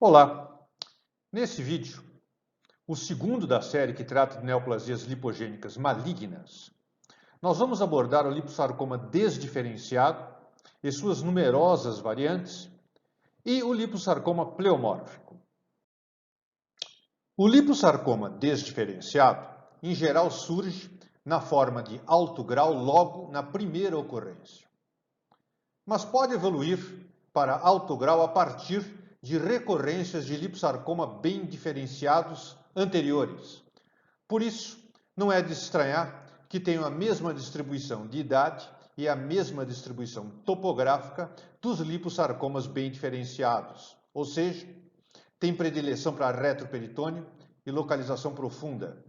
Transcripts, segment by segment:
Olá! Nesse vídeo, o segundo da série que trata de neoplasias lipogênicas malignas, nós vamos abordar o liposarcoma desdiferenciado e suas numerosas variantes e o liposarcoma pleomórfico. O liposarcoma desdiferenciado, em geral, surge na forma de alto grau logo na primeira ocorrência, mas pode evoluir para alto grau a partir de recorrências de liposarcoma bem diferenciados anteriores. Por isso, não é de estranhar que tenham a mesma distribuição de idade e a mesma distribuição topográfica dos liposarcomas bem diferenciados, ou seja, tem predileção para retroperitônio e localização profunda.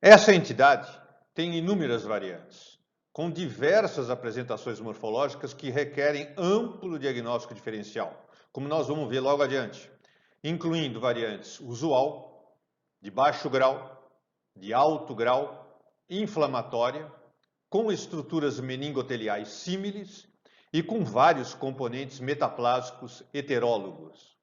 Essa entidade tem inúmeras variantes, com diversas apresentações morfológicas que requerem amplo diagnóstico diferencial, como nós vamos ver logo adiante, incluindo variantes usual, de baixo grau, de alto grau, inflamatória, com estruturas meningoteliais símiles e com vários componentes metaplásicos heterólogos.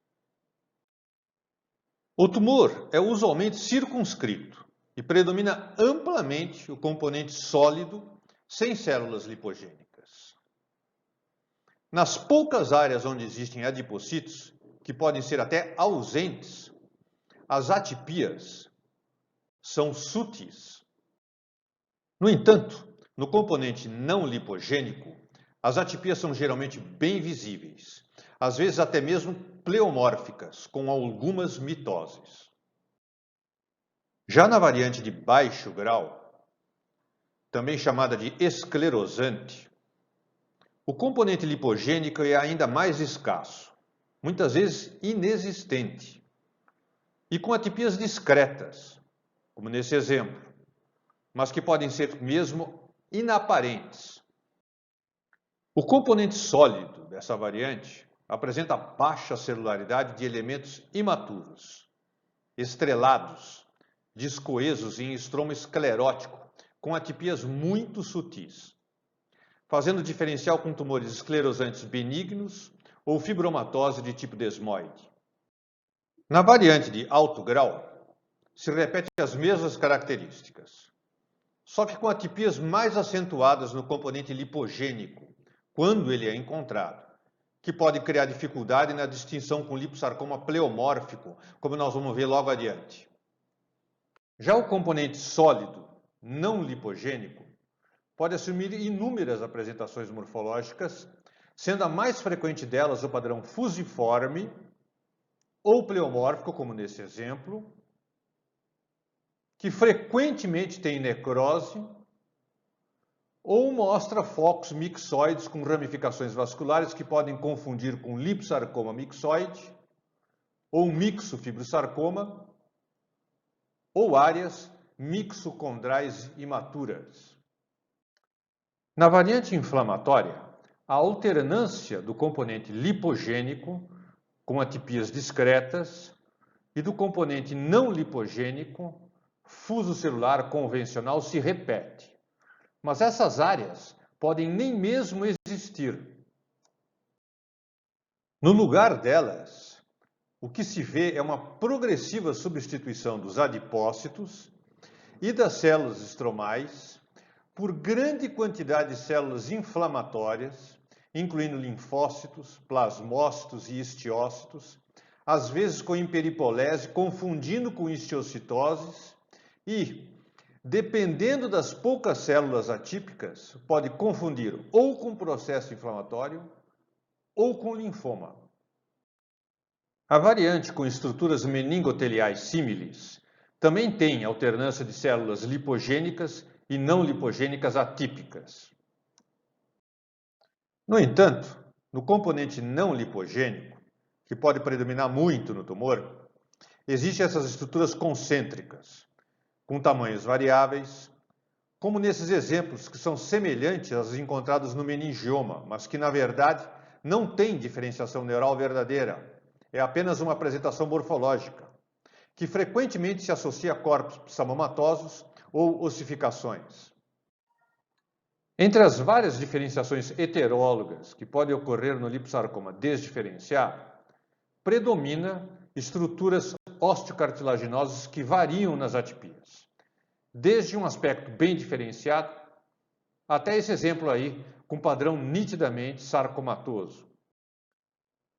O tumor é usualmente circunscrito e predomina amplamente o componente sólido sem células lipogênicas. Nas poucas áreas onde existem adipocitos, que podem ser até ausentes, as atipias são sutis. No entanto, no componente não lipogênico, as atipias são geralmente bem visíveis, às vezes até mesmo pleomórficas, com algumas mitoses. Já na variante de baixo grau, também chamada de esclerosante, o componente lipogênico é ainda mais escasso, muitas vezes inexistente, e com atipias discretas, como nesse exemplo, mas que podem ser mesmo inaparentes. O componente sólido dessa variante apresenta baixa celularidade de elementos imaturos, estrelados, discoesos em estroma esclerótico, com atipias muito sutis, fazendo diferencial com tumores esclerosantes benignos ou fibromatose de tipo desmoide. Na variante de alto grau, se repetem as mesmas características, só que com atipias mais acentuadas no componente lipogênico, quando ele é encontrado, que pode criar dificuldade na distinção com liposarcoma pleomórfico, como nós vamos ver logo adiante. Já o componente sólido, não lipogênico, pode assumir inúmeras apresentações morfológicas, sendo a mais frequente delas o padrão fusiforme ou pleomórfico, como nesse exemplo, que frequentemente tem necrose ou mostra focos mixoides com ramificações vasculares que podem confundir com liposarcoma mixoide ou mixofibrosarcoma ou áreas mixocondrais imaturas. Na variante inflamatória, a alternância do componente lipogênico, com atipias discretas, e do componente não lipogênico, fuso celular convencional, se repete. Mas essas áreas podem nem mesmo existir. No lugar delas, o que se vê é uma progressiva substituição dos adipócitos e das células estromais por grande quantidade de células inflamatórias, incluindo linfócitos, plasmócitos e histiócitos, às vezes com hiperipolese, confundindo com histiocitoses e, dependendo das poucas células atípicas, pode confundir ou com processo inflamatório ou com linfoma. A variante com estruturas meningoteliais símiles também tem alternância de células lipogênicas e não lipogênicas atípicas. No entanto, no componente não lipogênico, que pode predominar muito no tumor, existem essas estruturas concêntricas, com tamanhos variáveis, como nesses exemplos que são semelhantes às encontradas no meningioma, mas que, na verdade, não têm diferenciação neural verdadeira, é apenas uma apresentação morfológica, que frequentemente se associa a corpos psamomatosos ou ossificações. Entre as várias diferenciações heterólogas que podem ocorrer no liposarcoma desdiferenciado, predomina estruturas osteocartilaginosas que variam nas atipias, desde um aspecto bem diferenciado até esse exemplo aí com padrão nitidamente sarcomatoso.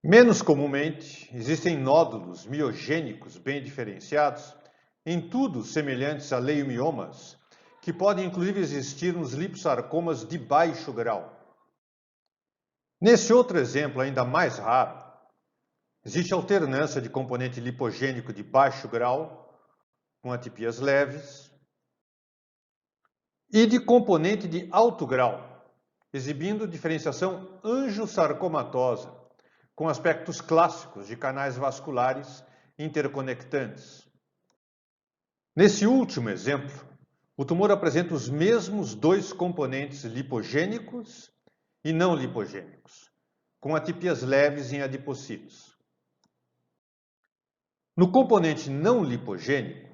Menos comumente, existem nódulos miogênicos bem diferenciados, em tudo semelhantes a leiomiomas, que podem inclusive existir nos liposarcomas de baixo grau. Nesse outro exemplo, ainda mais raro, existe alternância de componente lipogênico de baixo grau, com atipias leves, e de componente de alto grau, exibindo diferenciação angiosarcomatosa, com aspectos clássicos de canais vasculares interconectantes. Nesse último exemplo, o tumor apresenta os mesmos dois componentes lipogênicos e não lipogênicos, com atipias leves em adipocitos. No componente não lipogênico,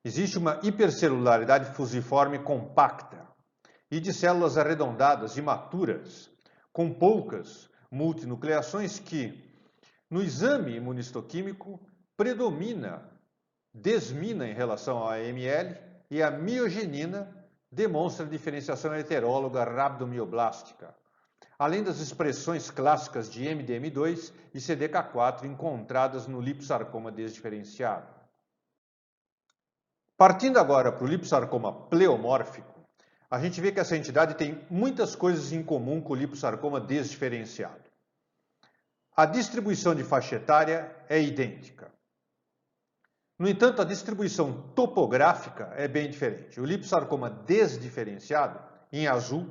existe uma hipercelularidade fusiforme compacta e de células arredondadas imaturas, com poucas multinucleações que, no exame imunistoquímico, desmina em relação à AML e a miogenina demonstra diferenciação heteróloga rabdomioblástica, além das expressões clássicas de MDM2 e CDK4 encontradas no liposarcoma desdiferenciado. Partindo agora para o liposarcoma pleomórfico, a gente vê que essa entidade tem muitas coisas em comum com o liposarcoma desdiferenciado. A distribuição de faixa etária é idêntica. No entanto, a distribuição topográfica é bem diferente. O liposarcoma desdiferenciado, em azul,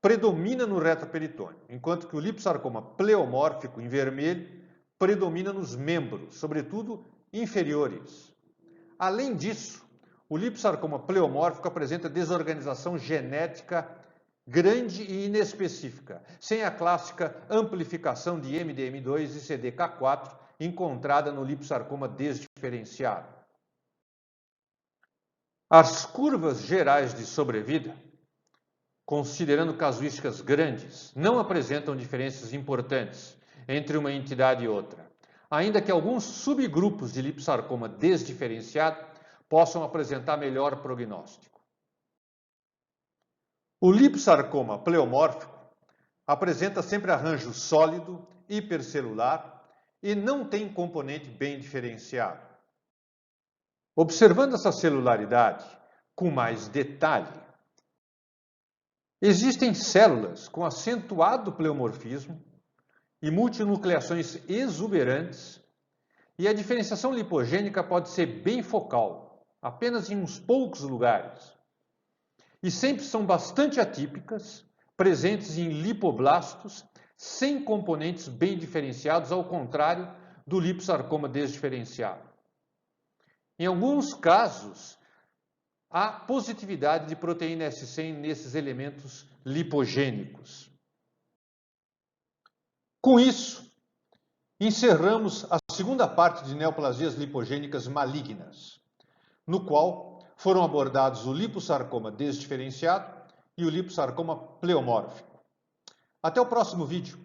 predomina no retroperitônio, enquanto que o liposarcoma pleomórfico, em vermelho, predomina nos membros, sobretudo inferiores. Além disso, o liposarcoma pleomórfico apresenta desorganização genética grande e inespecífica, sem a clássica amplificação de MDM2 e CDK4 encontrada no liposarcoma desdiferenciado. As curvas gerais de sobrevida, considerando casuísticas grandes, não apresentam diferenças importantes entre uma entidade e outra, ainda que alguns subgrupos de liposarcoma desdiferenciado possam apresentar melhor prognóstico. O liposarcoma pleomórfico apresenta sempre arranjo sólido, hipercelular e não tem componente bem diferenciado. Observando essa celularidade com mais detalhe, existem células com acentuado pleomorfismo e multinucleações exuberantes, e a diferenciação lipogênica pode ser bem focal, apenas em uns poucos lugares. E sempre são bastante atípicas, presentes em lipoblastos, sem componentes bem diferenciados, ao contrário do liposarcoma desdiferenciado. Em alguns casos, há positividade de proteína S100 nesses elementos lipogênicos. Com isso, encerramos a segunda parte de neoplasias lipogênicas malignas, no qual foram abordados o liposarcoma desdiferenciado e o liposarcoma pleomórfico. Até o próximo vídeo.